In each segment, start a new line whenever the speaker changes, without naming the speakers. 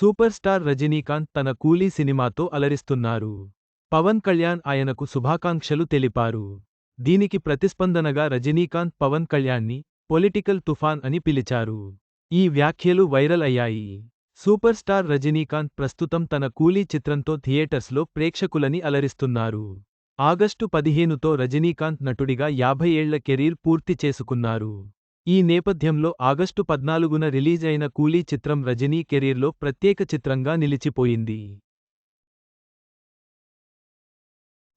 Super star Rajinikanth తన కూలీ సినిమాతో అలరిస్తున్నారు. పవన్ కళ్యాణ్ ఆయనకు శుభాకాంక్షలు తెలిపారు. దీనికి ప్రతిస్పందనగా రజనీకాంత్ పవన్ కళ్యాణ్ని పొలిటికల్ తుఫాన్ అని పిలిచారు. ఈ వ్యాఖ్యలు వైరల్ అయ్యాయి. సూపర్ స్టార్ రజనీకాంత్ ప్రస్తుతం తన కూలీ చిత్రంతో థియేటర్స్లో ప్రేక్షకులని అలరిస్తున్నారు. ఆగస్టు 15తో రజనీకాంత్ నటుడిగా 50 ఏళ్ల కెరీర్ పూర్తి చేసుకున్నారు. ఈ నేపథ్యంలో ఆగస్టు 14న రిలీజ్ అయిన కూలీ చిత్రం రజనీ కెరీర్లో ప్రత్యేక చిత్రంగా నిలిచిపోయింది.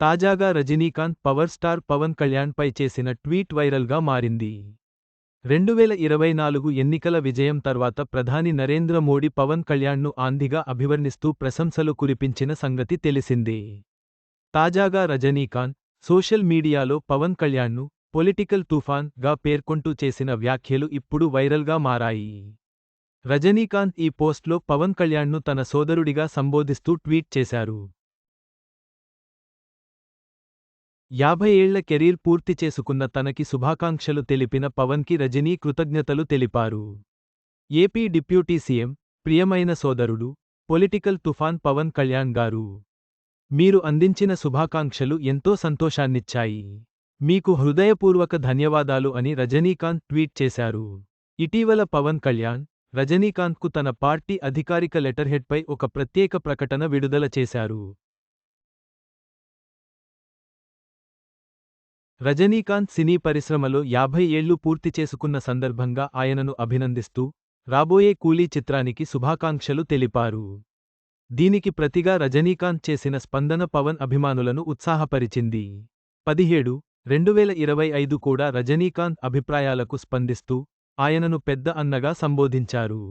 తాజాగా రజనీకాంత్ పవర్ స్టార్ పవన్ కళ్యాణ్పై చేసిన ట్వీట్ వైరల్గా మారింది. 2024 ఎన్నికల విజయం తర్వాత ప్రధాని నరేంద్ర మోడీ పవన్ కళ్యాణ్ను ఆంధిగా అభివర్ణిస్తూ ప్రశంసలు కురిపించిన సంగతి తెలిసిందే. తాజాగా రజనీకాంత్ సోషల్ మీడియాలో పవన్ కళ్యాణ్ను పొలిటికల్ తుఫాన్ గా పేర్కొంటూ చేసిన వ్యాఖ్యలు ఇప్పుడు వైరల్గా మారాయి. రజనీకాంత్ ఈ పోస్ట్లో పవన్ కళ్యాణ్ను తన సోదరుడిగా సంబోధిస్తూ ట్వీట్ చేశారు. 50 ఏళ్ల కెరీర్ పూర్తి చేసుకున్న తనకి శుభాకాంక్షలు తెలిపిన పవన్కి రజనీ కృతజ్ఞతలు తెలిపారు. ఏపీ డిప్యూటీ సీఎం, ప్రియమైన సోదరుడు, పొలిటికల్ తుఫాన్ పవన్ కళ్యాణ్ గారు. మీరు అందించిన శుభాకాంక్షలు ఎంతో సంతోషాన్నిచ్చాయి. మీకు హృదయపూర్వక ధన్యవాదాలు అని రజనీకాంత్ ట్వీట్ చేశారు. ఇటీవల పవన్ కళ్యాణ్, రజనీకాంత్కు తన పార్టీ అధికారిక లెటర్హెడ్పై ఒక ప్రత్యేక ప్రకటన విడుదల చేశారు. రజనీకాంత్ సినీ పరిశ్రమలో 50 ఏళ్లు పూర్తి చేసుకున్న సందర్భంగా ఆయనను అభినందిస్తూ, రాబోయే కూలీ చిత్రానికి శుభాకాంక్షలు తెలిపారు. దీనికి ప్రతిగా రజనీకాంత్ చేసిన స్పందన పవన్ అభిమానులను ఉత్సాహపరిచింది. 17/2025 కూడా రజనీకాంత్ అభిప్రాయాలకు స్పందిస్తూ, ఆయనను పెద్ద అన్నగా సంబోధించారు.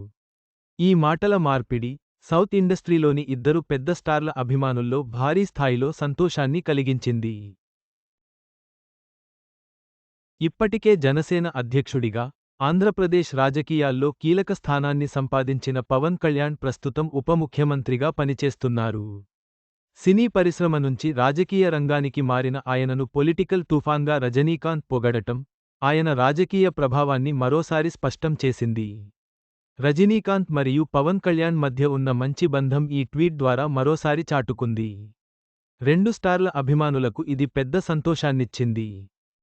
ఈ మాటల మార్పిడి, సౌత్ ఇండస్ట్రీలోని ఇద్దరు పెద్ద స్టార్ల అభిమానుల్లో భారీ స్థాయిలో సంతోషాన్ని కలిగించింది. ఇప్పటికే జనసేన అధ్యక్షుడిగా, ఆంధ్రప్రదేశ్ రాజకీయాల్లో కీలక స్థానాన్ని సంపాదించిన పవన్ కళ్యాణ్ ప్రస్తుతం ఉప ముఖ్యమంత్రిగా పనిచేస్తున్నారు. సినీ పరిశ్రమ నుంచి రాజకీయ రంగానికి మారిన ఆయనను పొలిటికల్ తుఫాన్గా రజనీకాంత్ పొగడటం, ఆయన రాజకీయ ప్రభావాన్ని మరోసారి స్పష్టం చేసింది. రజనీకాంత్ మరియు పవన్ కళ్యాణ్ మధ్య ఉన్న మంచి బంధం ఈ ట్వీట్ ద్వారా మరోసారి చాటుకుంది. రెండు స్టార్ల అభిమానులకు ఇది పెద్ద సంతోషాన్నిచ్చింది.